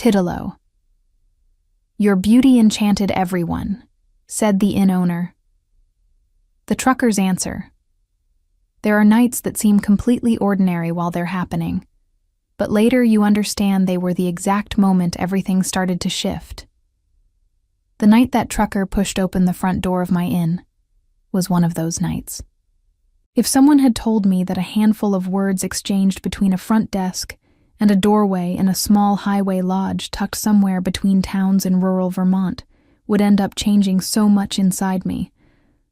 Titolo. "Your beauty enchanted everyone," said the inn owner. The trucker's answer: "There are nights that seem completely ordinary while they're happening, but later you understand they were the exact moment everything started to shift." The night that trucker pushed open the front door of my inn was one of those nights. If someone had told me that a handful of words exchanged between a front desk and a doorway in a small highway lodge tucked somewhere between towns in rural Vermont would end up changing so much inside me,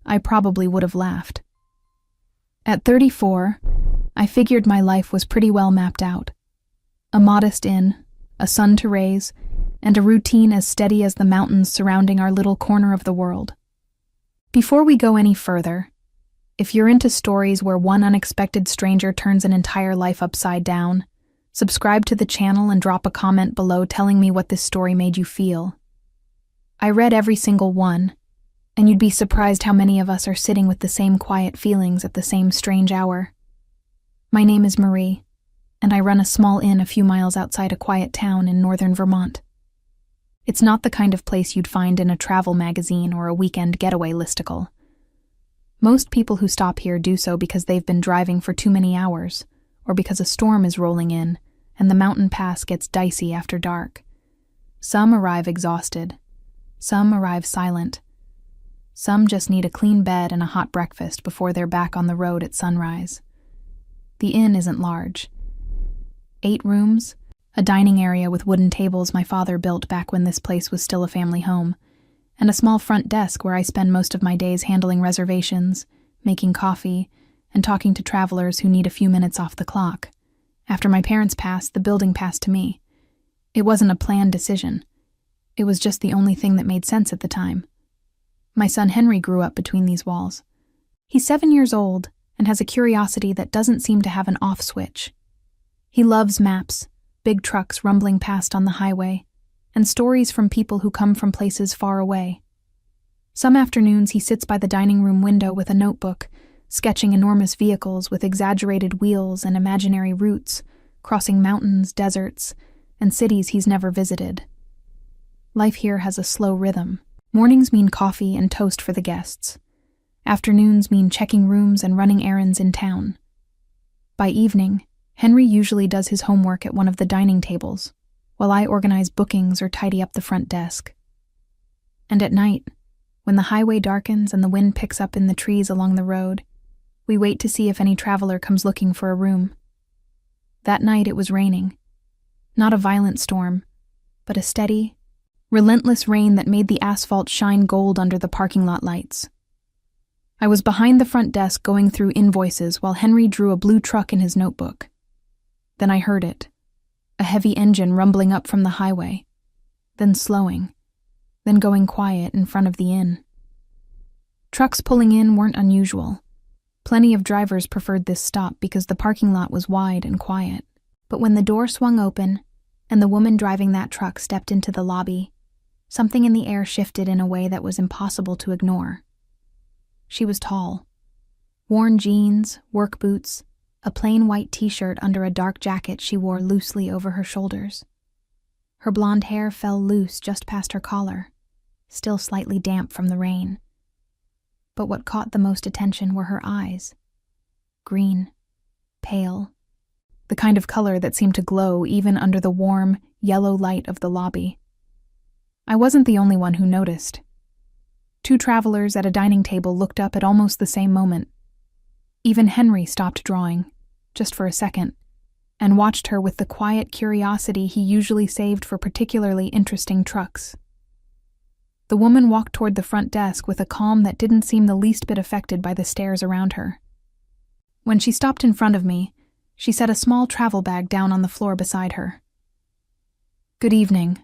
I probably would have laughed. At 34, I figured my life was pretty well mapped out. A modest inn, a son to raise, and a routine as steady as the mountains surrounding our little corner of the world. Before we go any further, if you're into stories where one unexpected stranger turns an entire life upside down, subscribe to the channel and drop a comment below telling me what this story made you feel. I read every single one, and you'd be surprised how many of us are sitting with the same quiet feelings at the same strange hour. My name is Marie, and I run a small inn a few miles outside a quiet town in northern Vermont. It's not the kind of place you'd find in a travel magazine or a weekend getaway listicle. Most people who stop here do so because they've been driving for too many hours, or because a storm is rolling in and the mountain pass gets dicey after dark. Some arrive exhausted. Some arrive silent. Some just need a clean bed and a hot breakfast before they're back on the road at sunrise. The inn isn't large. 8 rooms, a dining area with wooden tables my father built back when this place was still a family home, and a small front desk where I spend most of my days handling reservations, making coffee, and talking to travelers who need a few minutes off the clock. After my parents passed, the building passed to me. It wasn't a planned decision. It was just the only thing that made sense at the time. My son Henry grew up between these walls. He's 7 years old and has a curiosity that doesn't seem to have an off switch. He loves maps, big trucks rumbling past on the highway, and stories from people who come from places far away. Some afternoons he sits by the dining room window with a notebook, sketching enormous vehicles with exaggerated wheels and imaginary routes, crossing mountains, deserts, and cities he's never visited. Life here has a slow rhythm. Mornings mean coffee and toast for the guests. Afternoons mean checking rooms and running errands in town. By evening, Henry usually does his homework at one of the dining tables, while I organize bookings or tidy up the front desk. And at night, when the highway darkens and the wind picks up in the trees along the road, we wait to see if any traveler comes looking for a room. That night it was raining. Not a violent storm, but a steady, relentless rain that made the asphalt shine gold under the parking lot lights. I was behind the front desk going through invoices while Henry drew a blue truck in his notebook. Then I heard it, a heavy engine rumbling up from the highway, then slowing, then going quiet in front of the inn. Trucks pulling in weren't unusual. Plenty of drivers preferred this stop because the parking lot was wide and quiet. But when the door swung open and the woman driving that truck stepped into the lobby, something in the air shifted in a way that was impossible to ignore. She was tall. Worn jeans, work boots, a plain white t-shirt under a dark jacket she wore loosely over her shoulders. Her blonde hair fell loose just past her collar, still slightly damp from the rain. But what caught the most attention were her eyes. Green, pale, the kind of color that seemed to glow even under the warm, yellow light of the lobby. I wasn't the only one who noticed. 2 travelers at a dining table looked up at almost the same moment. Even Henry stopped drawing, just for a second, and watched her with the quiet curiosity he usually saved for particularly interesting trucks. The woman walked toward the front desk with a calm that didn't seem the least bit affected by the stares around her. When she stopped in front of me, she set a small travel bag down on the floor beside her. "Good evening,"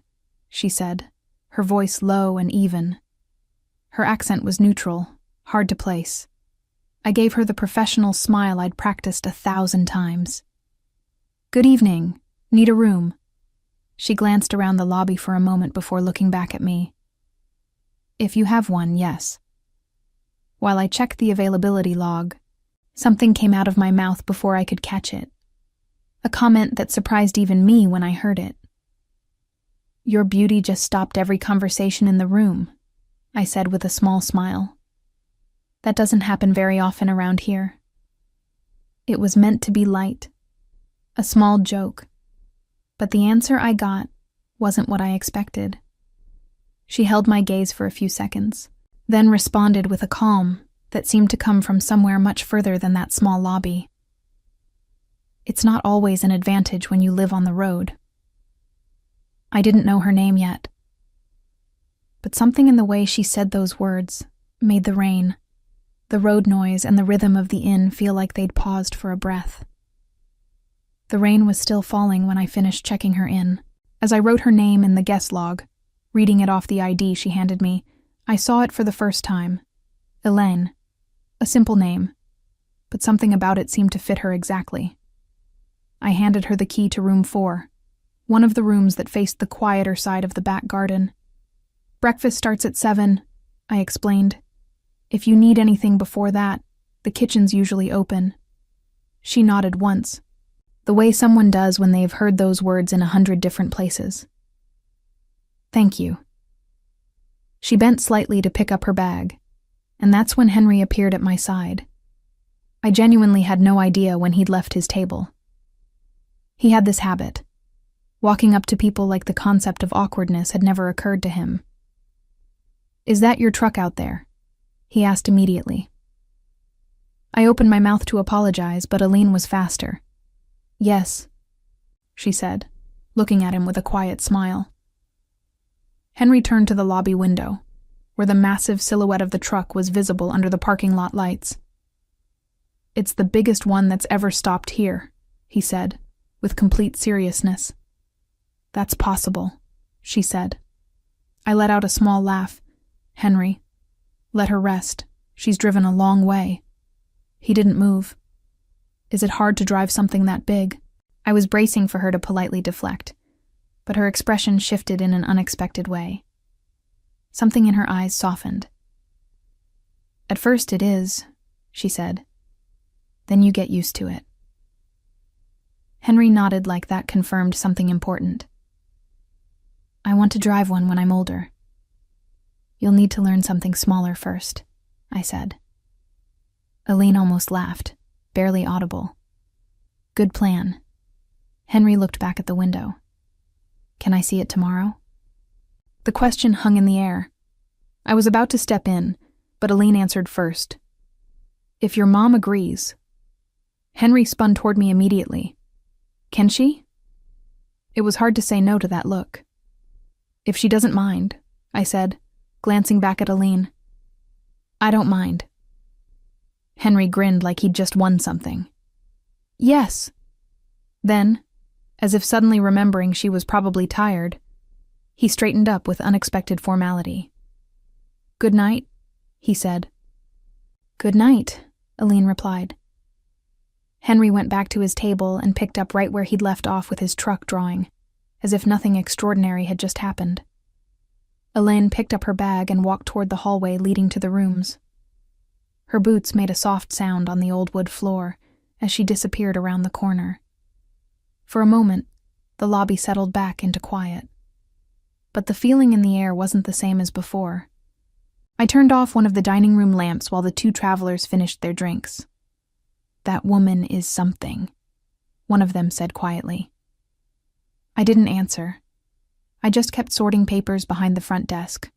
she said, her voice low and even. Her accent was neutral, hard to place. I gave her the professional smile I'd practiced 1,000 times. "Good evening. Need a room?" She glanced around the lobby for a moment before looking back at me. "If you have one, yes." While I checked the availability log, something came out of my mouth before I could catch it. A comment that surprised even me when I heard it. Your beauty just stopped every conversation in the room, I said with a small smile. That doesn't happen very often around here. It was meant to be light, a small joke, but the answer I got wasn't what I expected. She held my gaze for a few seconds, then responded with a calm that seemed to come from somewhere much further than that small lobby. It's not always an advantage when you live on the road. I didn't know her name yet, but something in the way she said those words made the rain, the road noise, and the rhythm of the inn feel like they'd paused for a breath. The rain was still falling when I finished checking her in. As I wrote her name in the guest log, reading it off the ID she handed me, I saw it for the first time. Elaine. A simple name, but something about it seemed to fit her exactly. I handed her the key to room 4, one of the rooms that faced the quieter side of the back garden. Breakfast starts at 7, I explained. If you need anything before that, the kitchen's usually open. She nodded once, the way someone does when they've heard those words in 100 different places. Thank you. She bent slightly to pick up her bag, and that's when Henry appeared at my side. I genuinely had no idea when he'd left his table. He had this habit, walking up to people like the concept of awkwardness had never occurred to him. Is that your truck out there? He asked immediately. I opened my mouth to apologize, but Aline was faster. Yes, she said, looking at him with a quiet smile. Henry turned to the lobby window, where the massive silhouette of the truck was visible under the parking lot lights. It's the biggest one that's ever stopped here, he said, with complete seriousness. That's possible, she said. I let out a small laugh. Henry, let her rest. She's driven a long way. He didn't move. Is it hard to drive something that big? I was bracing for her to politely deflect, but her expression shifted in an unexpected way. Something in her eyes softened. At first it is, she said. Then you get used to it. Henry nodded like that confirmed something important. I want to drive one when I'm older. You'll need to learn something smaller first, I said. Aline almost laughed, barely audible. Good plan. Henry looked back at the window. Can I see it tomorrow? The question hung in the air. I was about to step in, but Aline answered first. If your mom agrees. Henry spun toward me immediately. Can she? It was hard to say no to that look. If she doesn't mind, I said, glancing back at Aline. I don't mind. Henry grinned like he'd just won something. Yes. Then, as if suddenly remembering she was probably tired, he straightened up with unexpected formality. Good night, he said. Good night, Aline replied. Henry went back to his table and picked up right where he'd left off with his truck drawing, as if nothing extraordinary had just happened. Elaine picked up her bag and walked toward the hallway leading to the rooms. Her boots made a soft sound on the old wood floor as she disappeared around the corner. For a moment, the lobby settled back into quiet. But the feeling in the air wasn't the same as before. I turned off one of the dining room lamps while the two travelers finished their drinks. That woman is something, one of them said quietly. I didn't answer. I just kept sorting papers behind the front desk.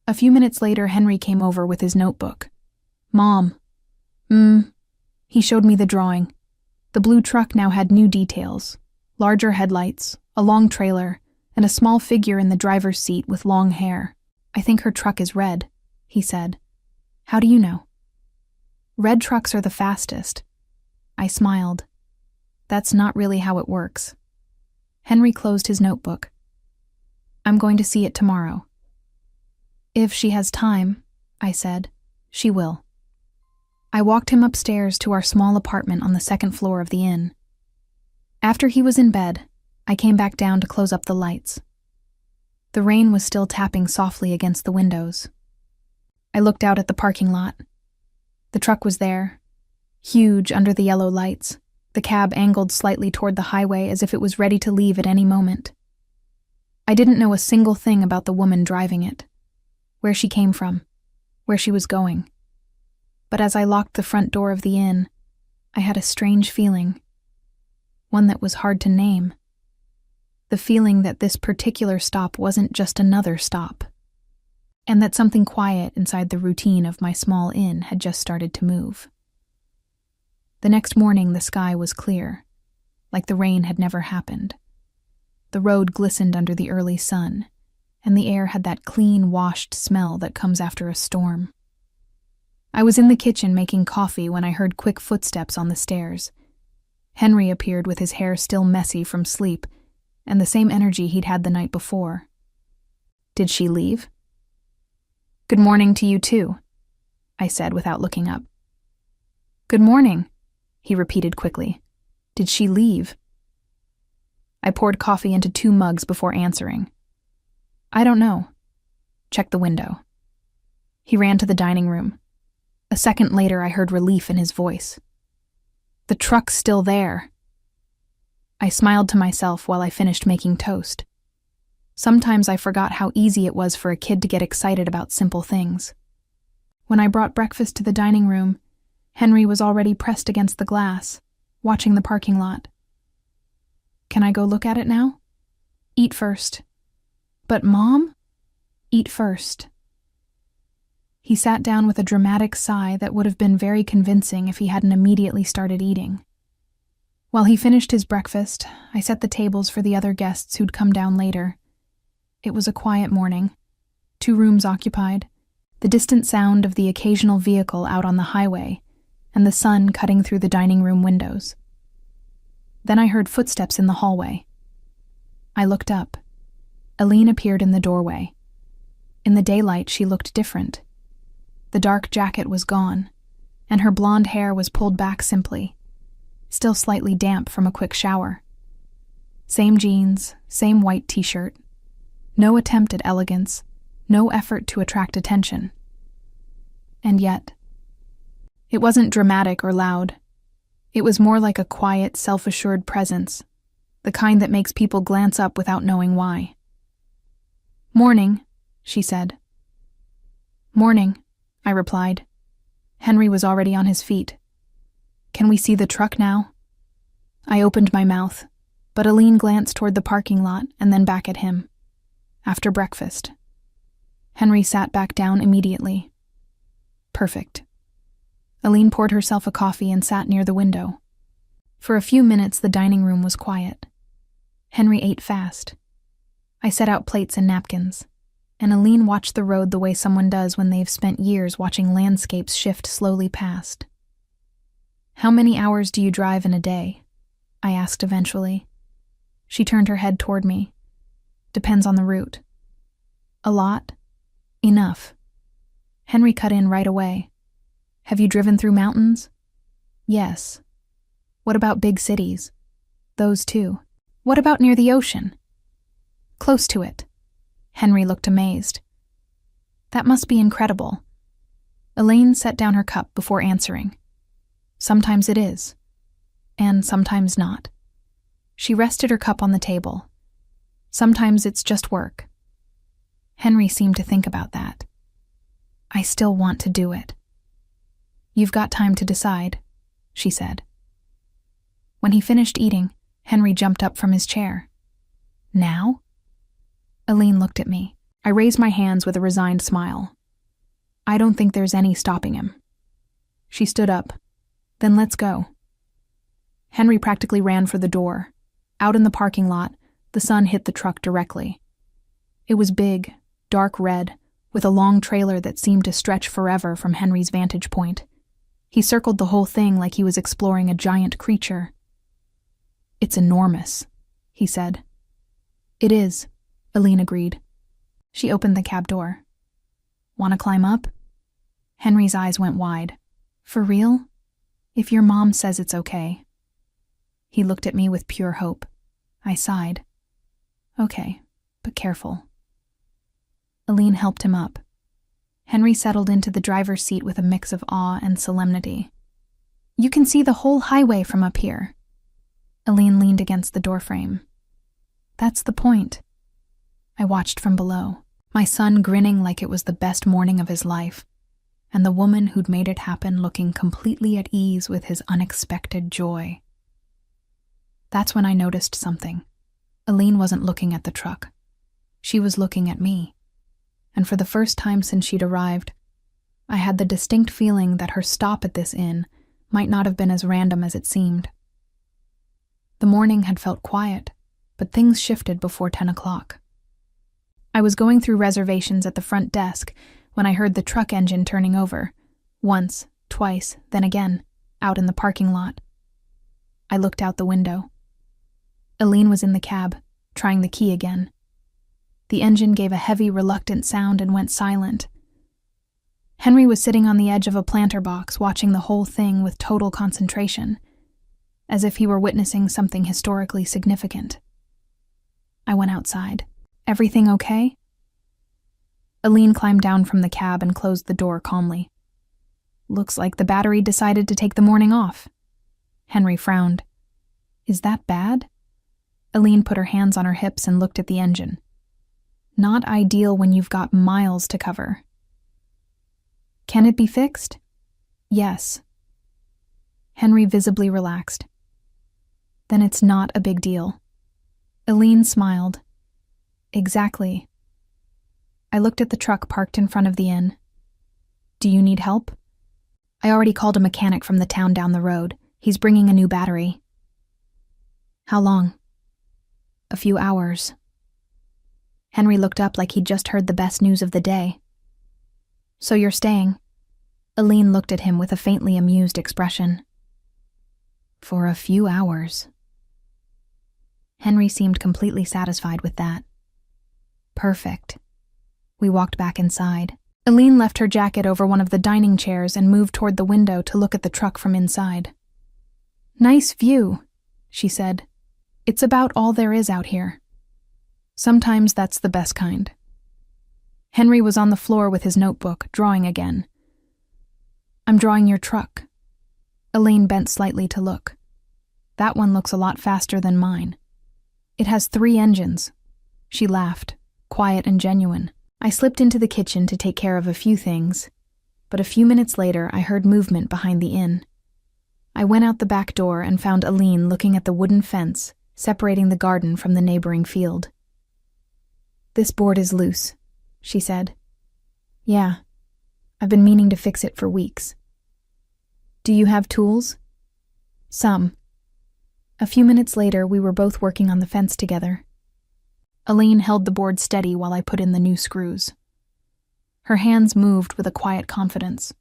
A few minutes later, Henry came over with his notebook. Mom. He showed me the drawing. The blue truck now had new details, larger headlights, a long trailer, and a small figure in the driver's seat with long hair. I think her truck is red, he said. How do you know? Red trucks are the fastest. I smiled. That's not really how it works. Henry closed his notebook. I'm going to see it tomorrow. If she has time, I said, she will. I walked him upstairs to our small apartment on the second floor of the inn. After he was in bed, I came back down to close up the lights. The rain was still tapping softly against the windows. I looked out at the parking lot. The truck was there, huge under the yellow lights, the cab angled slightly toward the highway as if it was ready to leave at any moment. I didn't know a single thing about the woman driving it, where she came from, where she was going. But as I locked the front door of the inn, I had a strange feeling, one that was hard to name. The feeling that this particular stop wasn't just another stop, and that something quiet inside the routine of my small inn had just started to move. The next morning the sky was clear, like the rain had never happened. The road glistened under the early sun, and the air had that clean, washed smell that comes after a storm. I was in the kitchen making coffee when I heard quick footsteps on the stairs. Henry appeared with his hair still messy from sleep, and the same energy he'd had the night before. Did she leave? "Good morning to you too," I said without looking up. "Good morning," he repeated quickly. "Did she leave?" I poured coffee into 2 mugs before answering. "I don't know. Check the window." He ran to the dining room. A second later, I heard relief in his voice. "The truck's still there." I smiled to myself while I finished making toast. Sometimes I forgot how easy it was for a kid to get excited about simple things. When I brought breakfast to the dining room, Henry was already pressed against the glass, watching the parking lot. "Can I go look at it now?" "Eat first." "But Mom?" "Eat first." He sat down with a dramatic sigh that would have been very convincing if he hadn't immediately started eating. While he finished his breakfast, I set the tables for the other guests who'd come down later. It was a quiet morning. 2 rooms occupied, the distant sound of the occasional vehicle out on the highway, and the sun cutting through the dining room windows. Then I heard footsteps in the hallway. I looked up. Aline appeared in the doorway. In the daylight, she looked different. The dark jacket was gone, and her blonde hair was pulled back simply, still slightly damp from a quick shower. Same jeans, same white t-shirt. No attempt at elegance, no effort to attract attention. And yet, it wasn't dramatic or loud. It was more like a quiet, self-assured presence, the kind that makes people glance up without knowing why. "Morning," she said. "Morning," I replied. Henry was already on his feet. "Can we see the truck now?" I opened my mouth, but Aline glanced toward the parking lot and then back at him. After breakfast. Henry sat back down immediately. Perfect. Aline poured herself a coffee and sat near the window. For a few minutes the dining room was quiet. Henry ate fast. I set out plates and napkins, and Aline watched the road the way someone does when they've spent years watching landscapes shift slowly past. "How many hours do you drive in a day?" I asked eventually. She turned her head toward me. "Depends on the route." "A lot?" "Enough." Henry cut in right away. "Have you driven through mountains?" "Yes." "What about big cities?" "Those too." "What about near the ocean?" "Close to it." Henry looked amazed. "That must be incredible." Elaine set down her cup before answering. "Sometimes it is, and sometimes not." She rested her cup on the table. "Sometimes it's just work." Henry seemed to think about that. "I still want to do it." "You've got time to decide," she said. When he finished eating, Henry jumped up from his chair. "Now?" Aline looked at me. I raised my hands with a resigned smile. "I don't think there's any stopping him." She stood up. "Then let's go." Henry practically ran for the door. Out in the parking lot, the sun hit the truck directly. It was big, dark red, with a long trailer that seemed to stretch forever from Henry's vantage point. He circled the whole thing like he was exploring a giant creature. "It's enormous," he said. "It is," Aline agreed. She opened the cab door. "Want to climb up?" Henry's eyes went wide. "For real? If your mom says it's okay." He looked at me with pure hope. I sighed. "Okay, but careful." Aline helped him up. Henry settled into the driver's seat with a mix of awe and solemnity. "You can see the whole highway from up here." Aline leaned against the doorframe. "That's the point." I watched from below, my son grinning like it was the best morning of his life, and the woman who'd made it happen looking completely at ease with his unexpected joy. That's when I noticed something. Aline wasn't looking at the truck. She was looking at me. And for the first time since she'd arrived, I had the distinct feeling that her stop at this inn might not have been as random as it seemed. The morning had felt quiet, but things shifted before 10 o'clock. I was going through reservations at the front desk when I heard the truck engine turning over, once, twice, then again, out in the parking lot. I looked out the window. Aline was in the cab, trying the key again. The engine gave a heavy, reluctant sound and went silent. Henry was sitting on the edge of a planter box, watching the whole thing with total concentration, as if he were witnessing something historically significant. I went outside. "Everything okay?" Aline climbed down from the cab and closed the door calmly. "Looks like the battery decided to take the morning off." Henry frowned. "Is that bad?" Aline put her hands on her hips and looked at the engine. "Not ideal when you've got miles to cover." "Can it be fixed?" "Yes." Henry visibly relaxed. "Then it's not a big deal." Aline smiled. "Exactly." I looked at the truck parked in front of the inn. "Do you need help?" "I already called a mechanic from the town down the road. He's bringing a new battery." "How long?" "A few hours." Henry looked up like he'd just heard the best news of the day. "So you're staying?" Aline looked at him with a faintly amused expression. "For a few hours." Henry seemed completely satisfied with that. "Perfect." We walked back inside. Aline left her jacket over one of the dining chairs and moved toward the window to look at the truck from inside. "Nice view," she said. "It's about all there is out here. Sometimes that's the best kind." Henry was on the floor with his notebook, drawing again. "I'm drawing your truck." Aline bent slightly to look. "That one looks a lot faster than mine. It has 3 engines." She laughed, quiet and genuine. I slipped into the kitchen to take care of a few things, but a few minutes later I heard movement behind the inn. I went out the back door and found Aline looking at the wooden fence separating the garden from the neighboring field. "This board is loose," she said. "Yeah, I've been meaning to fix it for weeks." "Do you have tools?" "Some." A few minutes later, we were both working on the fence together. Aline held the board steady while I put in the new screws. Her hands moved with a quiet confidence,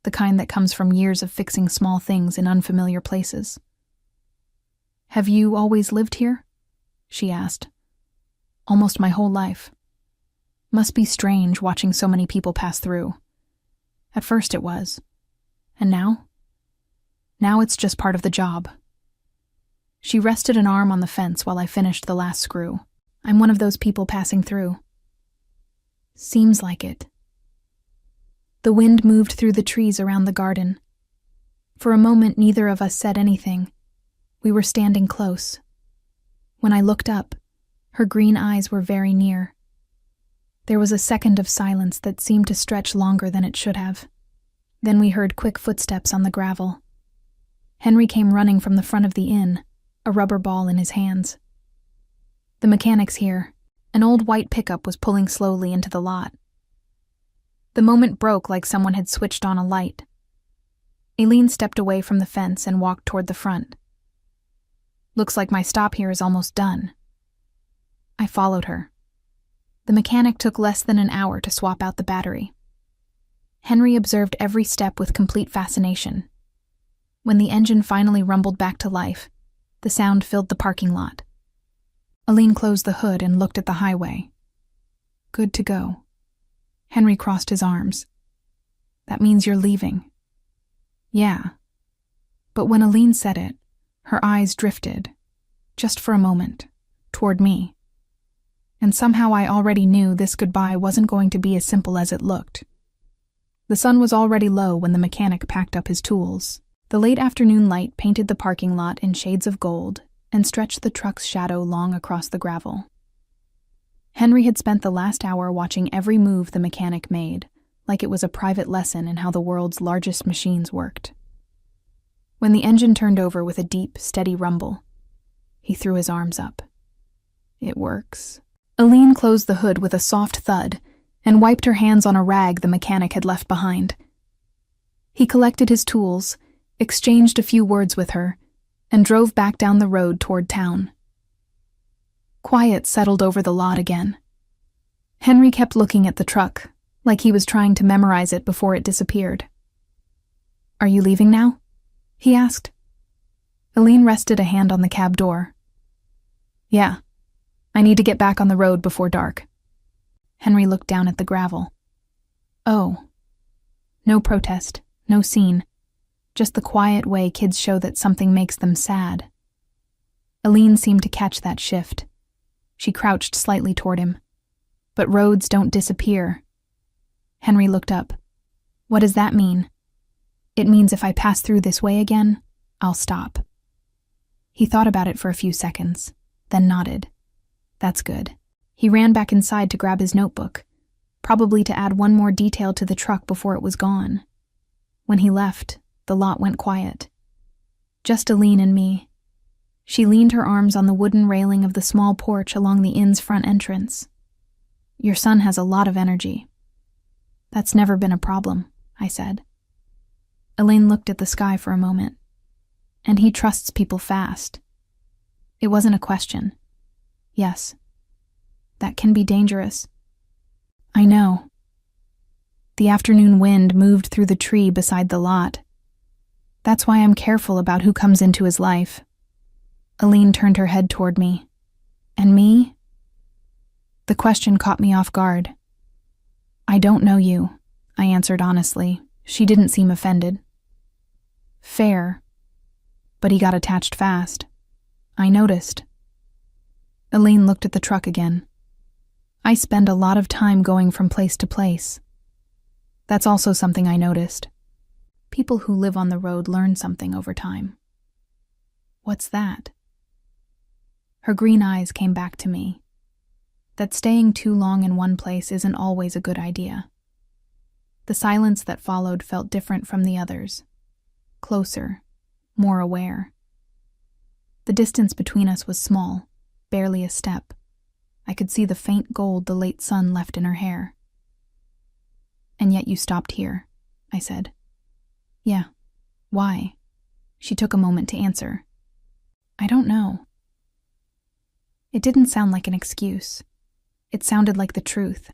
the kind that comes from years of fixing small things in unfamiliar places. "Have you always lived here?" she asked. "Almost my whole life. Must be strange watching so many people pass through. At first it was. And now? Now it's just part of the job." She rested an arm on the fence while I finished the last screw. "I'm one of those people passing through." "Seems like it." The wind moved through the trees around the garden. For a moment, neither of us said anything. We were standing close. When I looked up, her green eyes were very near. There was a second of silence that seemed to stretch longer than it should have. Then we heard quick footsteps on the gravel. Henry came running from the front of the inn, a rubber ball in his hands. "The mechanic's here." An old white pickup was pulling slowly into the lot. The moment broke like someone had switched on a light. Aline stepped away from the fence and walked toward the front. "Looks like my stop here is almost done." I followed her. The mechanic took less than an hour to swap out the battery. Henry observed every step with complete fascination. When the engine finally rumbled back to life, the sound filled the parking lot. Aline closed the hood and looked at the highway. "Good to go." Henry crossed his arms. "That means you're leaving." "Yeah." But when Aline said it, her eyes drifted, just for a moment, toward me. And somehow I already knew this goodbye wasn't going to be as simple as it looked. The sun was already low when the mechanic packed up his tools. The late afternoon light painted the parking lot in shades of gold and stretched the truck's shadow long across the gravel. Henry had spent the last hour watching every move the mechanic made, like it was a private lesson in how the world's largest machines worked. When the engine turned over with a deep, steady rumble, he threw his arms up. "It works." Aline closed the hood with a soft thud and wiped her hands on a rag the mechanic had left behind. He collected his tools, exchanged a few words with her, and drove back down the road toward town. Quiet settled over the lot again. Henry kept looking at the truck, like he was trying to memorize it before it disappeared. "Are you leaving now?" he asked. Aline rested a hand on the cab door. "Yeah. I need to get back on the road before dark." Henry looked down at the gravel. "Oh." No protest, no scene, just the quiet way kids show that something makes them sad. Aline seemed to catch that shift. She crouched slightly toward him. "But roads don't disappear." Henry looked up. "What does that mean?" "It means if I pass through this way again, I'll stop." He thought about it for a few seconds, then nodded. "That's good." He ran back inside to grab his notebook, probably to add one more detail to the truck before it was gone. When he left, the lot went quiet. Just Aline and me. She leaned her arms on the wooden railing of the small porch along the inn's front entrance. "Your son has a lot of energy." "That's never been a problem," I said. Aline looked at the sky for a moment. "And he trusts people fast." It wasn't a question. "Yes. That can be dangerous." "I know." The afternoon wind moved through the tree beside the lot. "That's why I'm careful about who comes into his life." Aline turned her head toward me. "And me?" The question caught me off guard. "I don't know you," I answered honestly. She didn't seem offended. "Fair. But he got attached fast. I noticed." Aline looked at the truck again. "I spend a lot of time going from place to place. That's also something I noticed. People who live on the road learn something over time." "What's that?" Her green eyes came back to me. That staying too long in one place isn't always a good idea. The silence that followed felt different from the others. Closer, more aware. The distance between us was small, barely a step. I could see the faint gold the late sun left in her hair. "And yet you stopped here," I said. "Yeah. Why?" She took a moment to answer. "I don't know." It didn't sound like an excuse. It sounded like the truth.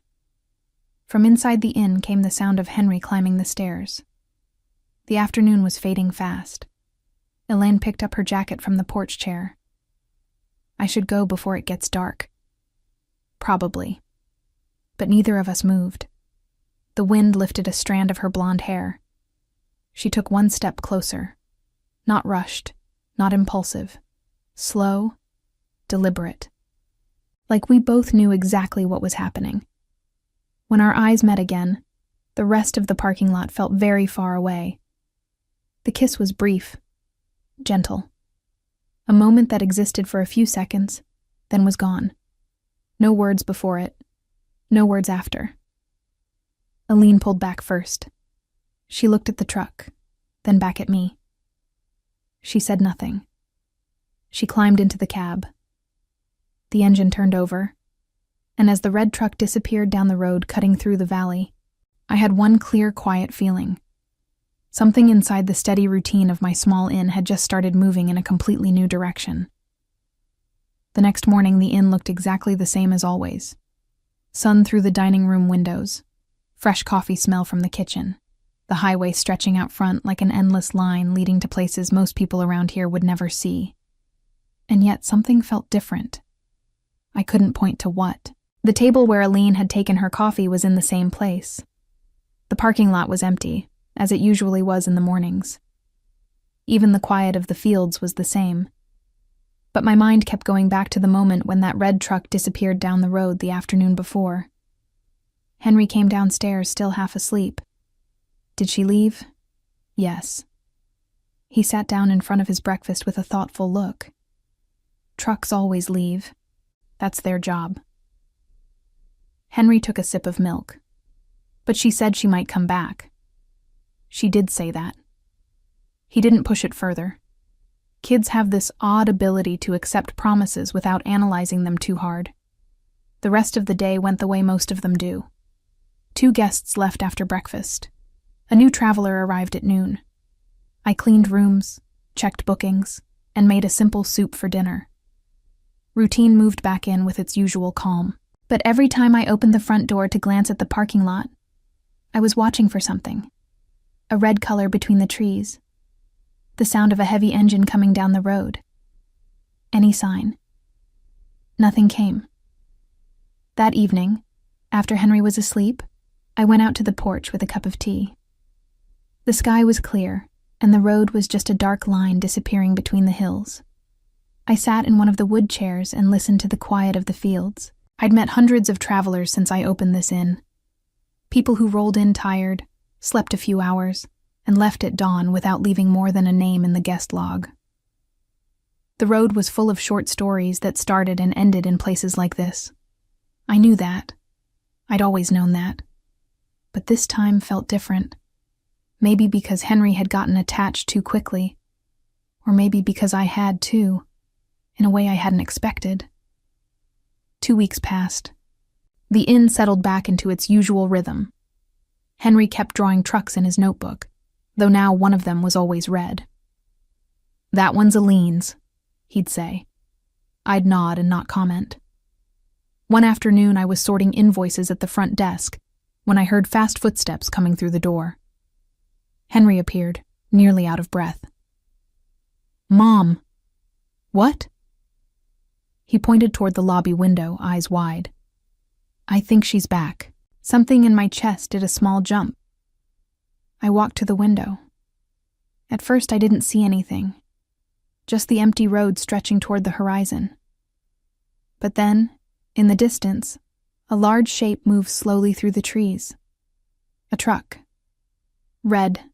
From inside the inn came the sound of Henry climbing the stairs. The afternoon was fading fast. Elaine picked up her jacket from the porch chair. "I should go before it gets dark." Probably. But neither of us moved. The wind lifted a strand of her blonde hair. She took one step closer. Not rushed, not impulsive. Slow, deliberate. Like we both knew exactly what was happening. When our eyes met again, the rest of the parking lot felt very far away. The kiss was brief, gentle. A moment that existed for a few seconds, then was gone. No words before it, no words after. Aline pulled back first. She looked at the truck, then back at me. She said nothing. She climbed into the cab. The engine turned over, and as the red truck disappeared down the road cutting through the valley, I had one clear, quiet feeling. Something inside the steady routine of my small inn had just started moving in a completely new direction. The next morning, the inn looked exactly the same as always. Sun through the dining room windows, fresh coffee smell from the kitchen, the highway stretching out front like an endless line leading to places most people around here would never see. And yet something felt different. I couldn't point to what. The table where Aline had taken her coffee was in the same place. The parking lot was empty, as it usually was in the mornings. Even the quiet of the fields was the same. But my mind kept going back to the moment when that red truck disappeared down the road the afternoon before. Henry came downstairs still half asleep. Did she leave? Yes. He sat down in front of his breakfast with a thoughtful look. Trucks always leave. That's their job. Henry took a sip of milk. But she said she might come back. She did say that. He didn't push it further. Kids have this odd ability to accept promises without analyzing them too hard. The rest of the day went the way most of them do. 2 guests left after breakfast. A new traveler arrived at noon. I cleaned rooms, checked bookings, and made a simple soup for dinner. Routine moved back in with its usual calm. But every time I opened the front door to glance at the parking lot, I was watching for something. A red color between the trees. The sound of a heavy engine coming down the road. Any sign. Nothing came. That evening, after Henry was asleep, I went out to the porch with a cup of tea. The sky was clear, and the road was just a dark line disappearing between the hills. I sat in one of the wood chairs and listened to the quiet of the fields. I'd met hundreds of travelers since I opened this inn. People who rolled in tired, slept a few hours, and left at dawn without leaving more than a name in the guest log. The road was full of short stories that started and ended in places like this. I knew that. I'd always known that. But this time felt different. Maybe because Henry had gotten attached too quickly, or maybe because I had too, in a way I hadn't expected. 2 weeks passed. The inn settled back into its usual rhythm. Henry kept drawing trucks in his notebook, though now one of them was always red. "That one's Aline's," he'd say. I'd nod and not comment. One afternoon I was sorting invoices at the front desk when I heard fast footsteps coming through the door. Henry appeared, nearly out of breath. "Mom." "What?" He pointed toward the lobby window, eyes wide. "I think she's back." Something in my chest did a small jump. I walked to the window. At first I didn't see anything, just the empty road stretching toward the horizon. But then, in the distance, a large shape moved slowly through the trees. A truck. Red.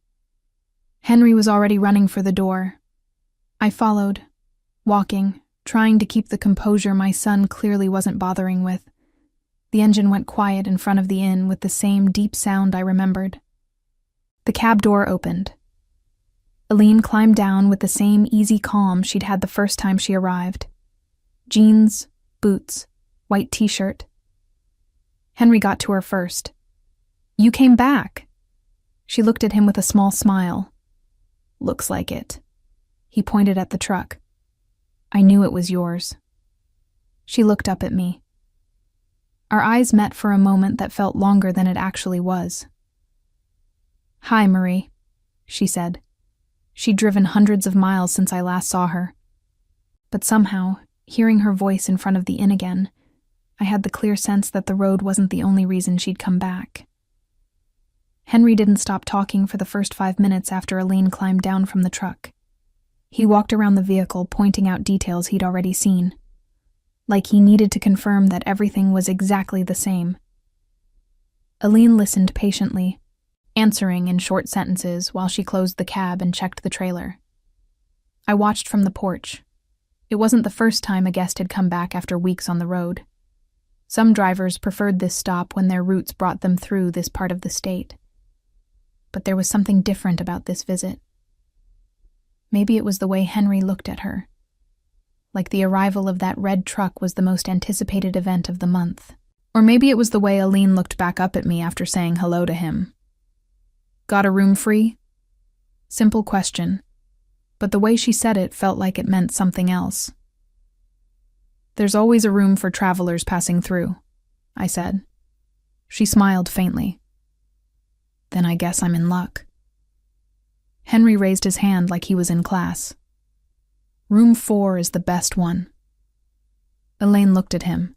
Henry was already running for the door. I followed, walking, trying to keep the composure my son clearly wasn't bothering with. The engine went quiet in front of the inn with the same deep sound I remembered. The cab door opened. Aline climbed down with the same easy calm she'd had the first time she arrived. Jeans, boots, white t-shirt. Henry got to her first. "You came back." She looked at him with a small smile. "Looks like it." He pointed at the truck. "I knew it was yours." She looked up at me. Our eyes met for a moment that felt longer than it actually was. "Hi, Marie," she said. She'd driven hundreds of miles since I last saw her. But somehow, hearing her voice in front of the inn again, I had the clear sense that the road wasn't the only reason she'd come back. Henry didn't stop talking for the first 5 minutes after Aline climbed down from the truck. He walked around the vehicle, pointing out details he'd already seen. Like he needed to confirm that everything was exactly the same. Aline listened patiently, answering in short sentences while she closed the cab and checked the trailer. I watched from the porch. It wasn't the first time a guest had come back after weeks on the road. Some drivers preferred this stop when their routes brought them through this part of the state. But there was something different about this visit. Maybe it was the way Henry looked at her. Like the arrival of that red truck was the most anticipated event of the month. Or maybe it was the way Aline looked back up at me after saying hello to him. "Got a room free?" Simple question, but the way she said it felt like it meant something else. "There's always a room for travelers passing through," I said. She smiled faintly. "Then I guess I'm in luck." Henry raised his hand like he was in class. "Room 4 is the best one." Elaine looked at him.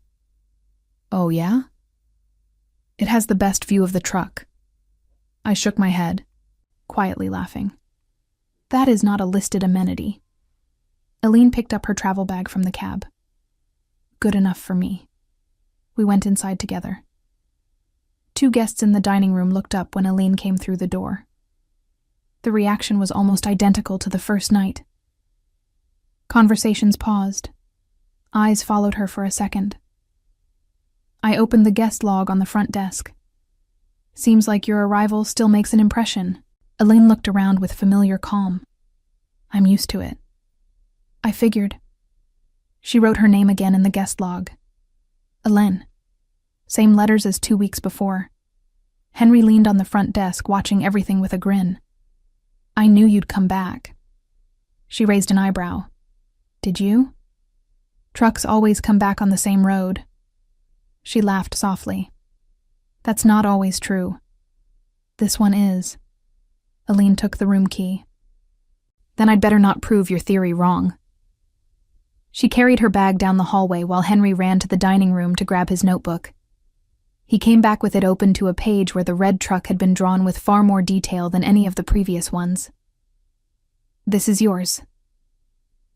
"Oh, yeah?" "It has the best view of the truck." I shook my head, quietly laughing. "That is not a listed amenity." Aline picked up her travel bag from the cab. "Good enough for me." We went inside together. 2 guests in the dining room looked up when Aline came through the door. The reaction was almost identical to the first night. Conversations paused. Eyes followed her for a second. I opened the guest log on the front desk. Seems like your arrival still makes an impression. Elaine looked around with familiar calm. I'm used to it. I figured. She wrote her name again in the guest log. Elaine. Same letters as 2 weeks before. Henry leaned on the front desk, watching everything with a grin. I knew you'd come back. She raised an eyebrow. Did you? Trucks always come back on the same road. She laughed softly. That's not always true. This one is. Elaine took the room key. Then I'd better not prove your theory wrong. She carried her bag down the hallway while Henry ran to the dining room to grab his notebook. He came back with it open to a page where the red truck had been drawn with far more detail than any of the previous ones. This is yours.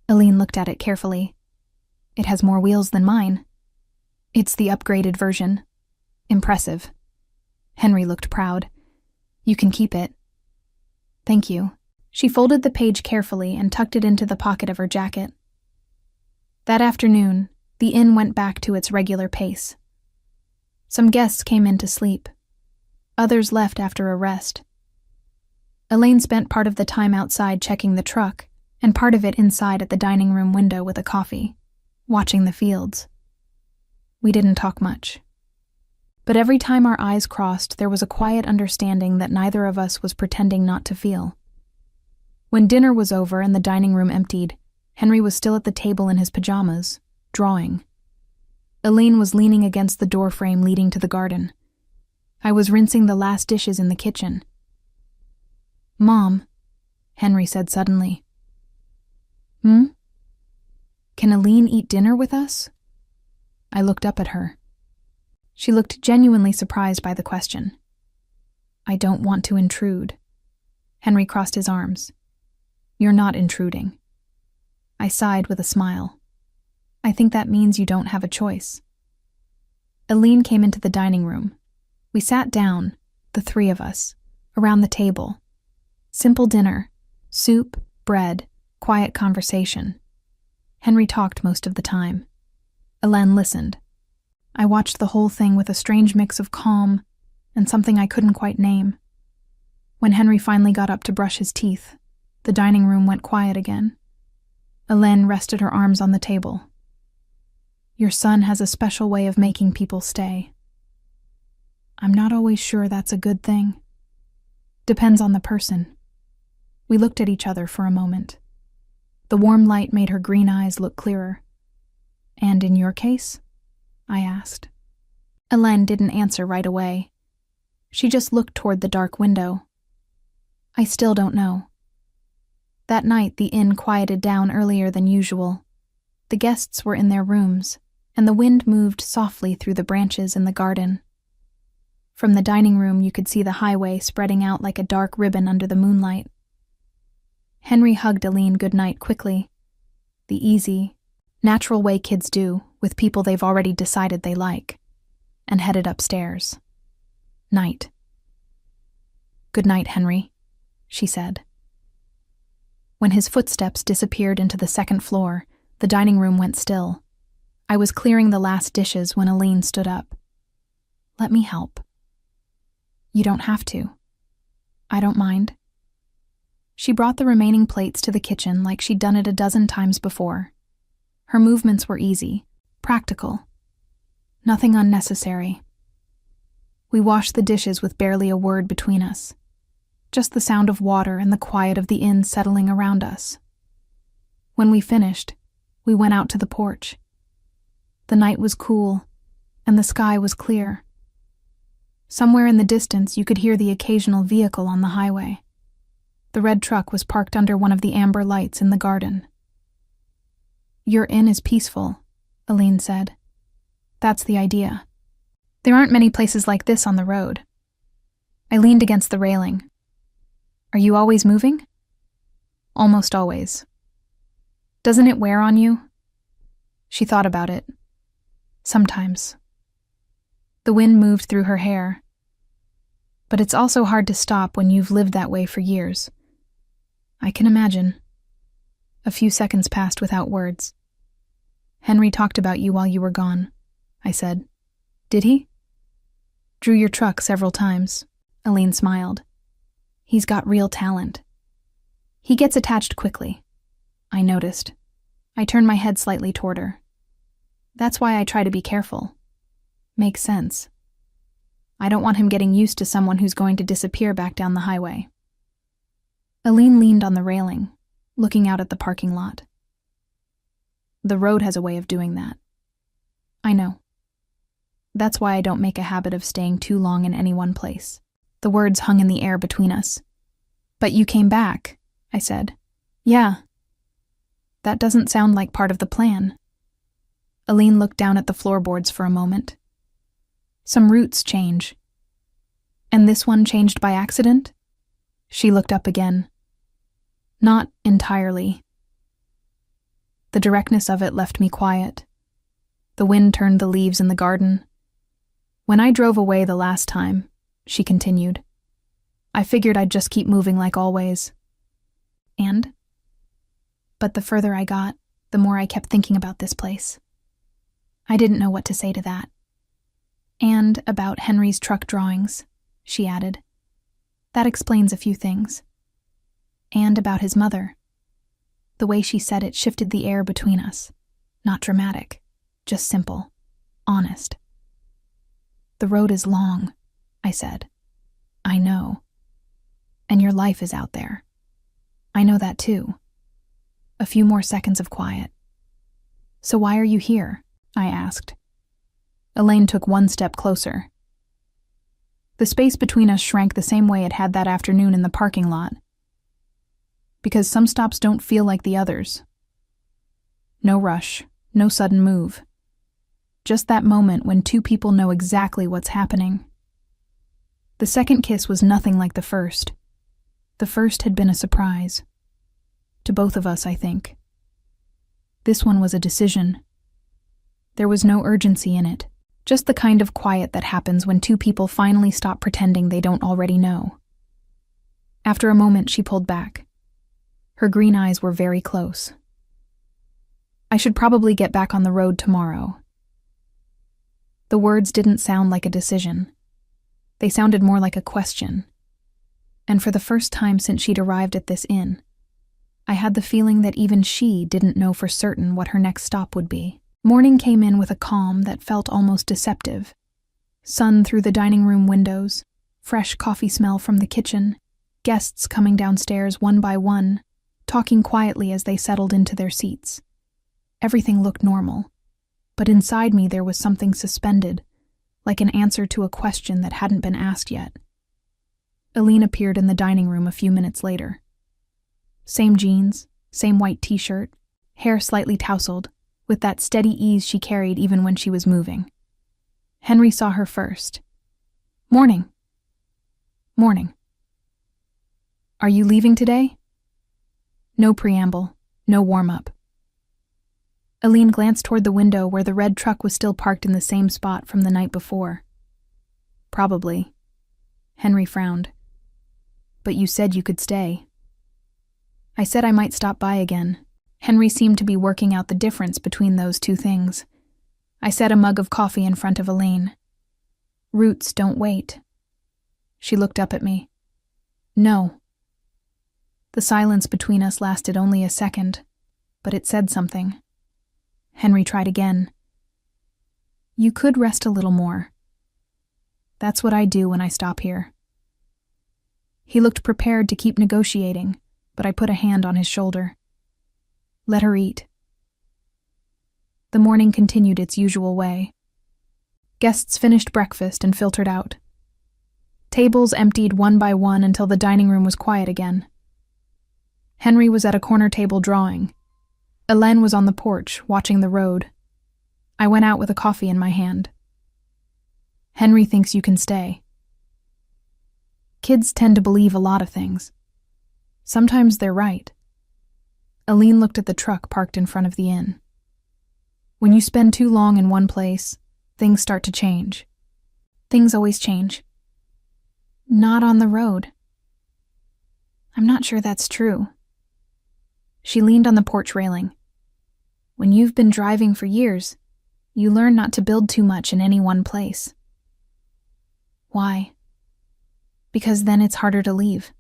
Elaine looked at it carefully. It has more wheels than mine. It's the upgraded version. Impressive. Henry looked proud. You can keep it. Thank you. She folded the page carefully and tucked it into the pocket of her jacket. That afternoon, the inn went back to its regular pace. Some guests came in to sleep. Others left after a rest. Elaine spent part of the time outside checking the truck, and part of it inside at the dining room window with a coffee, watching the fields. We didn't talk much. But every time our eyes crossed, there was a quiet understanding that neither of us was pretending not to feel. When dinner was over and the dining room emptied, Henry was still at the table in his pajamas, drawing. Elaine was leaning against the doorframe leading to the garden. I was rinsing the last dishes in the kitchen. Mom, Henry said suddenly. Can Elaine eat dinner with us? I looked up at her. She looked genuinely surprised by the question. I don't want to intrude. Henry crossed his arms. You're not intruding. I sighed with a smile. I think that means you don't have a choice. Elaine came into the dining room. We sat down, the three of us, around the table. Simple dinner, soup, bread, quiet conversation. Henry talked most of the time. Elaine listened. I watched the whole thing with a strange mix of calm and something I couldn't quite name. When Henry finally got up to brush his teeth, the dining room went quiet again. Elaine rested her arms on the table. Your son has a special way of making people stay. I'm not always sure that's a good thing. Depends on the person. We looked at each other for a moment. The warm light made her green eyes look clearer. And in your case? I asked. Elaine didn't answer right away. She just looked toward the dark window. I still don't know. That night, the inn quieted down earlier than usual. The guests were in their rooms, and the wind moved softly through the branches in the garden. From the dining room, you could see the highway spreading out like a dark ribbon under the moonlight. Henry hugged Elaine goodnight quickly, the easy, natural way kids do with people they've already decided they like, and headed upstairs. Night. Good night, Henry, she said. When his footsteps disappeared into the second floor, the dining room went still. I was clearing the last dishes when Elaine stood up. Let me help. You don't have to. I don't mind. She brought the remaining plates to the kitchen like she'd done it a dozen times before. Her movements were easy, practical. Nothing unnecessary. We washed the dishes with barely a word between us. Just the sound of water and the quiet of the inn settling around us. When we finished, we went out to the porch. The night was cool, and the sky was clear. Somewhere in the distance, you could hear the occasional vehicle on the highway. The red truck was parked under one of the amber lights in the garden. Your inn is peaceful, Elaine said. That's the idea. There aren't many places like this on the road. I leaned against the railing. Are you always moving? Almost always. Doesn't it wear on you? She thought about it. Sometimes. The wind moved through her hair. But it's also hard to stop when you've lived that way for years. I can imagine. A few seconds passed without words. Henry talked about you while you were gone, I said. Did he? Drew your truck several times. Aline smiled. He's got real talent. He gets attached quickly. I noticed. I turned my head slightly toward her. That's why I try to be careful. Makes sense. I don't want him getting used to someone who's going to disappear back down the highway. Aline leaned on the railing, looking out at the parking lot. The road has a way of doing that. I know. That's why I don't make a habit of staying too long in any one place. The words hung in the air between us. But you came back, I said. Yeah. That doesn't sound like part of the plan. Aline looked down at the floorboards for a moment. Some roots change. And this one changed by accident? She looked up again. Not entirely. The directness of it left me quiet. The wind turned the leaves in the garden. When I drove away the last time, she continued, I figured I'd just keep moving like always. And? But the further I got, the more I kept thinking about this place. I didn't know what to say to that. And about Henry's truck drawings, she added. That explains a few things. And about his mother. The way she said it shifted the air between us. Not dramatic, just simple, honest. The road is long, I said. I know. And your life is out there. I know that too. A few more seconds of quiet. So why are you here? I asked. Elaine took one step closer. The space between us shrank the same way it had that afternoon in the parking lot. Because some stops don't feel like the others. No rush, no sudden move. Just that moment when two people know exactly what's happening. The second kiss was nothing like the first. The first had been a surprise. To both of us, I think. This one was a decision. There was no urgency in it, just the kind of quiet that happens when two people finally stop pretending they don't already know. After a moment, she pulled back. Her green eyes were very close. I should probably get back on the road tomorrow. The words didn't sound like a decision. They sounded more like a question. And for the first time since she'd arrived at this inn, I had the feeling that even she didn't know for certain what her next stop would be. Morning came in with a calm that felt almost deceptive. Sun through the dining room windows, fresh coffee smell from the kitchen, guests coming downstairs one by one, talking quietly as they settled into their seats. Everything looked normal, but inside me there was something suspended, like an answer to a question that hadn't been asked yet. Aline appeared in the dining room a few minutes later. Same jeans, same white t-shirt, hair slightly tousled, with that steady ease she carried even when she was moving. Henry saw her first. Morning. Morning. Are you leaving today? No preamble, no warm-up. Aline glanced toward the window where the red truck was still parked in the same spot from the night before. Probably. Henry frowned. But you said you could stay. I said I might stop by again. Henry seemed to be working out the difference between those two things. I set a mug of coffee in front of Aline. Roots don't wait. She looked up at me. No. The silence between us lasted only a second, but it said something. Henry tried again. You could rest a little more. That's what I do when I stop here. He looked prepared to keep negotiating, but I put a hand on his shoulder. Let her eat. The morning continued its usual way. Guests finished breakfast and filtered out. Tables emptied one by one until the dining room was quiet again. Henry was at a corner table drawing. Hélène was on the porch, watching the road. I went out with a coffee in my hand. Henry thinks you can stay. Kids tend to believe a lot of things. Sometimes they're right. Aline looked at the truck parked in front of the inn. When you spend too long in one place, things start to change. Things always change. Not on the road. I'm not sure that's true. She leaned on the porch railing. When you've been driving for years, You learn not to build too much in any one place. Why? Because then it's harder to leave.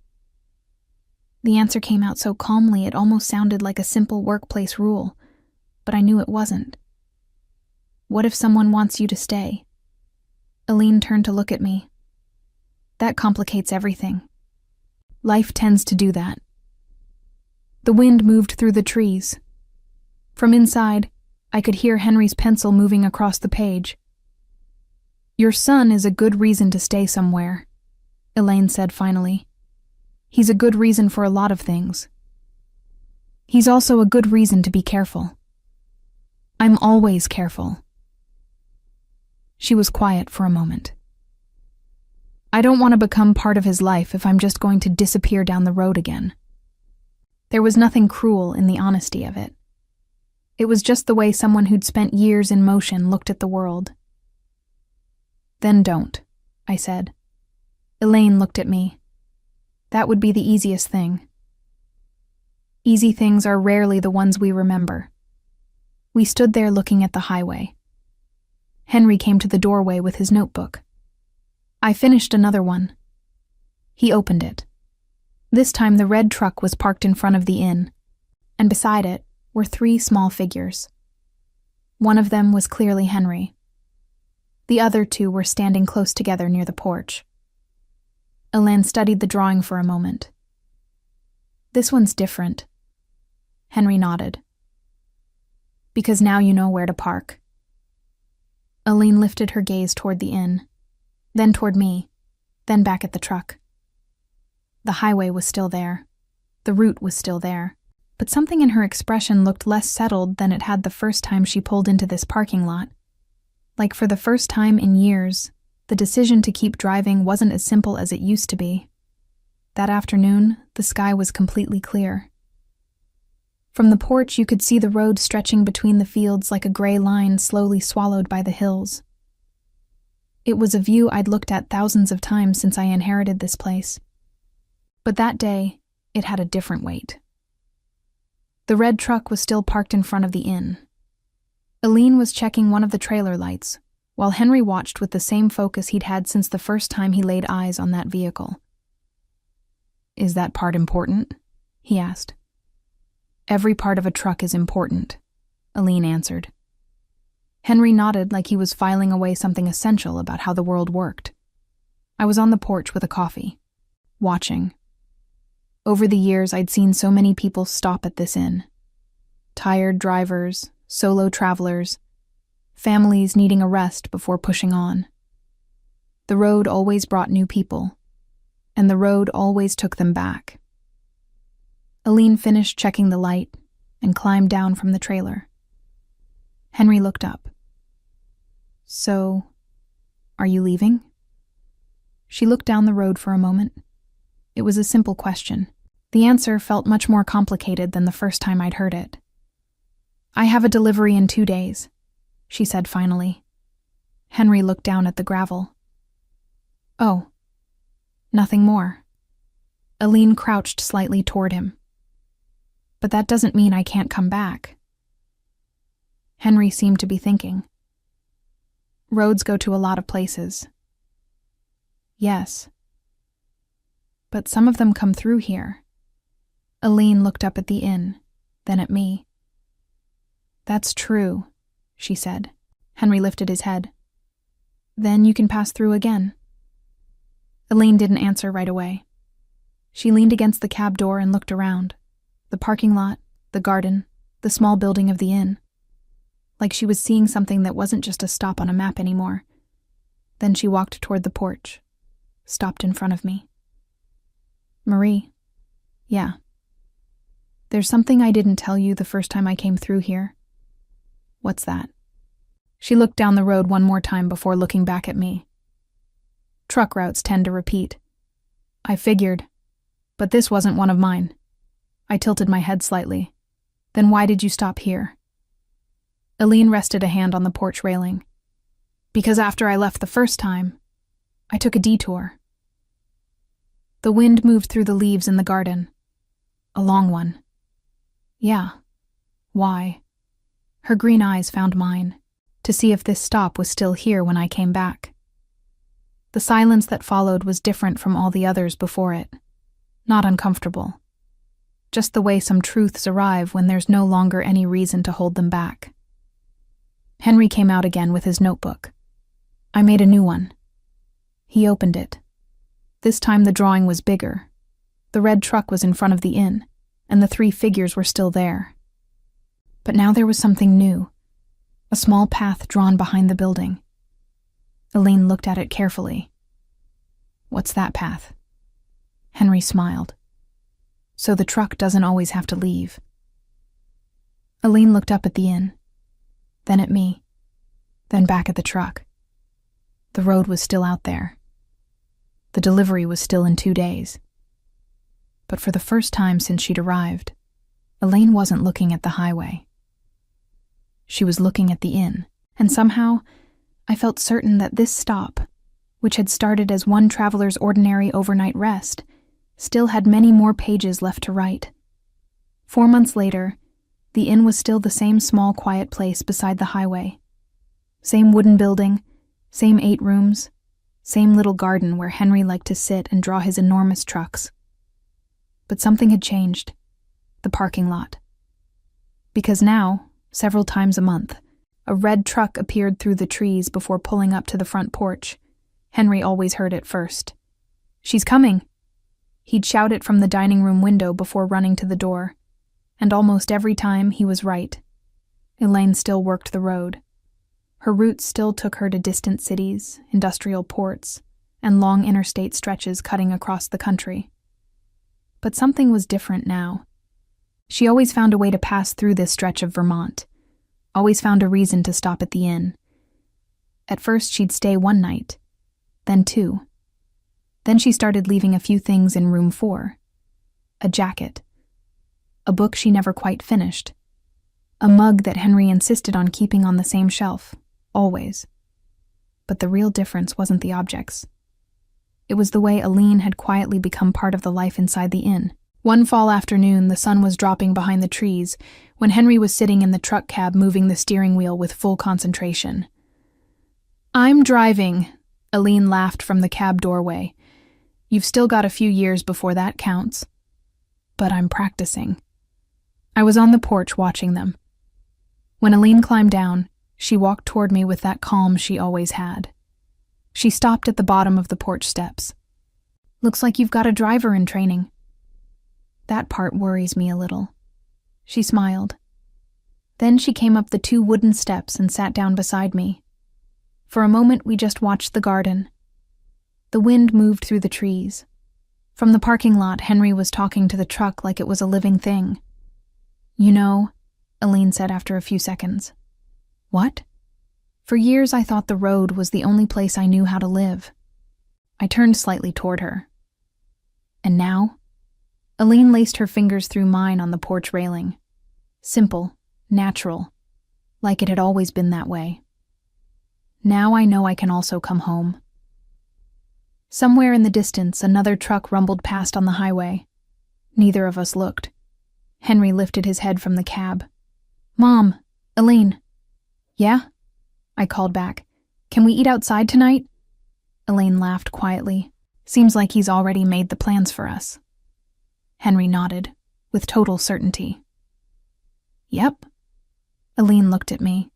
The answer came out so calmly it almost sounded like a simple workplace rule, but I knew it wasn't. What if someone wants you to stay? Aline turned to look at me. That complicates everything. Life tends to do that. The wind moved through the trees. From inside, I could hear Henry's pencil moving across the page. Your son is a good reason to stay somewhere, Elaine said finally. He's a good reason for a lot of things. He's also a good reason to be careful. I'm always careful. She was quiet for a moment. I don't want to become part of his life if I'm just going to disappear down the road again. There was nothing cruel in the honesty of it. It was just the way someone who'd spent years in motion looked at the world. Then don't, I said. Elaine looked at me. That would be the easiest thing. Easy things are rarely the ones we remember. We stood there looking at the highway. Henry came to the doorway with his notebook. I finished another one. He opened it. This time the red truck was parked in front of the inn, and beside it were 3 small figures. One of them was clearly Henry. The other 2 were standing close together near the porch. Elaine studied the drawing for a moment. This one's different. Henry nodded. Because now you know where to park. Elaine lifted her gaze toward the inn, then toward me, then back at the truck. The highway was still there. The route was still there. But something in her expression looked less settled than it had the first time she pulled into this parking lot. Like for the first time in years, the decision to keep driving wasn't as simple as it used to be. That afternoon, the sky was completely clear. From the porch, you could see the road stretching between the fields like a gray line slowly swallowed by the hills. It was a view I'd looked at thousands of times since I inherited this place. But that day, it had a different weight. The red truck was still parked in front of the inn. Elaine was checking one of the trailer lights, while Henry watched with the same focus he'd had since the first time he laid eyes on that vehicle. Is that part important? He asked. Every part of a truck is important, Elaine answered. Henry nodded like he was filing away something essential about how the world worked. I was on the porch with a coffee, watching. Over the years, I'd seen so many people stop at this inn. Tired drivers, solo travelers, families needing a rest before pushing on. The road always brought new people, and the road always took them back. Elaine finished checking the light and climbed down from the trailer. Henry looked up. So, are you leaving? She looked down the road for a moment. It was a simple question. The answer felt much more complicated than the first time I'd heard it. I have a delivery in 2 days, she said finally. Henry looked down at the gravel. Oh, nothing more. Elaine crouched slightly toward him. But that doesn't mean I can't come back. Henry seemed to be thinking. Roads go to a lot of places. Yes. But some of them come through here. Elaine looked up at the inn, then at me. That's true, she said. Henry lifted his head. Then you can pass through again. Elaine didn't answer right away. She leaned against the cab door and looked around. The parking lot, the garden, the small building of the inn. Like she was seeing something that wasn't just a stop on a map anymore. Then she walked toward the porch, stopped in front of me. Marie, yeah. There's something I didn't tell you the first time I came through here. What's that? She looked down the road one more time before looking back at me. Truck routes tend to repeat. I figured, but this wasn't one of mine. I tilted my head slightly. Then why did you stop here? Elaine rested a hand on the porch railing. Because after I left the first time, I took a detour. The wind moved through the leaves in the garden. A long one. Yeah. Why? Her green eyes found mine. to see if this stop was still here when I came back. The silence that followed was different from all the others before it. Not uncomfortable. Just the way some truths arrive when there's no longer any reason to hold them back. Henry came out again with his notebook. I made a new one. He opened it. This time the drawing was bigger. The red truck was in front of the inn, and the 3 figures were still there. But now there was something new. A small path drawn behind the building. Elaine looked at it carefully. What's that path? Henry smiled. So the truck doesn't always have to leave. Elaine looked up at the inn, then at me, then back at the truck. The road was still out there. The delivery was still in 2 days. But for the first time since she'd arrived, Elaine wasn't looking at the highway. She was looking at the inn, and somehow I felt certain that this stop, which had started as one traveler's ordinary overnight rest, still had many more pages left to write. 4 months later, the inn was still the same small, quiet place beside the highway. Same wooden building, same 8 rooms, same little garden where Henry liked to sit and draw his enormous trucks. But something had changed. The parking lot. Because now, several times a month, a red truck appeared through the trees before pulling up to the front porch. Henry always heard it first. "She's coming!" He'd shout it from the dining room window before running to the door. And almost every time he was right. Elaine still worked the road. Her routes still took her to distant cities, industrial ports, and long interstate stretches cutting across the country. But something was different now. She always found a way to pass through this stretch of Vermont, always found a reason to stop at the inn. At first she'd stay 1 night, then 2. Then she started leaving a few things in room 4. A jacket. A book she never quite finished. A mug that Henry insisted on keeping on the same shelf, always. But the real difference wasn't the objects. It was the way Elaine had quietly become part of the life inside the inn. One fall afternoon, the sun was dropping behind the trees when Henry was sitting in the truck cab moving the steering wheel with full concentration. "I'm driving," Elaine laughed from the cab doorway. "You've still got a few years before that counts." "But I'm practicing." I was on the porch watching them. When Elaine climbed down, she walked toward me with that calm she always had. She stopped at the bottom of the porch steps. "Looks like you've got a driver in training." "That part worries me a little." She smiled. Then she came up the 2 wooden steps and sat down beside me. For a moment we just watched the garden. The wind moved through the trees. From the parking lot, Henry was talking to the truck like it was a living thing. "You know," Elaine said after a few seconds. "What?" "For years I thought the road was the only place I knew how to live." I turned slightly toward her. "And now?" Elaine laced her fingers through mine on the porch railing. Simple, natural, like it had always been that way. "Now I know I can also come home." Somewhere in the distance, another truck rumbled past on the highway. Neither of us looked. Henry lifted his head from the cab. "Mom, Elaine." "Yeah?" I called back. "Can we eat outside tonight?" Elaine laughed quietly. "Seems like he's already made the plans for us." Henry nodded, with total certainty. "Yep." Elaine looked at me.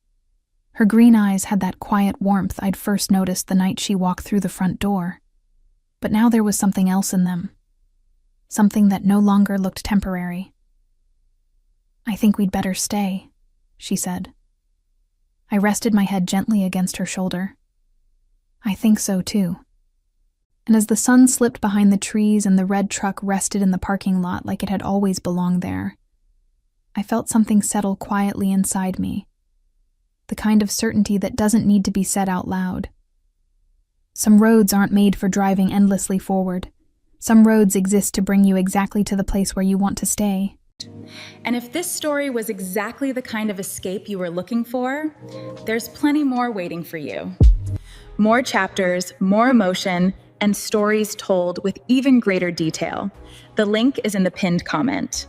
Her green eyes had that quiet warmth I'd first noticed the night she walked through the front door. But now there was something else in them. Something that no longer looked temporary. "I think we'd better stay," she said. I rested my head gently against her shoulder. "I think so too." And as the sun slipped behind the trees and the red truck rested in the parking lot like it had always belonged there, I felt something settle quietly inside me. The kind of certainty that doesn't need to be said out loud. Some roads aren't made for driving endlessly forward. Some roads exist to bring you exactly to the place where you want to stay. And if this story was exactly the kind of escape you were looking for, there's plenty more waiting for you. More chapters, more emotion, and stories told with even greater detail. The link is in the pinned comment.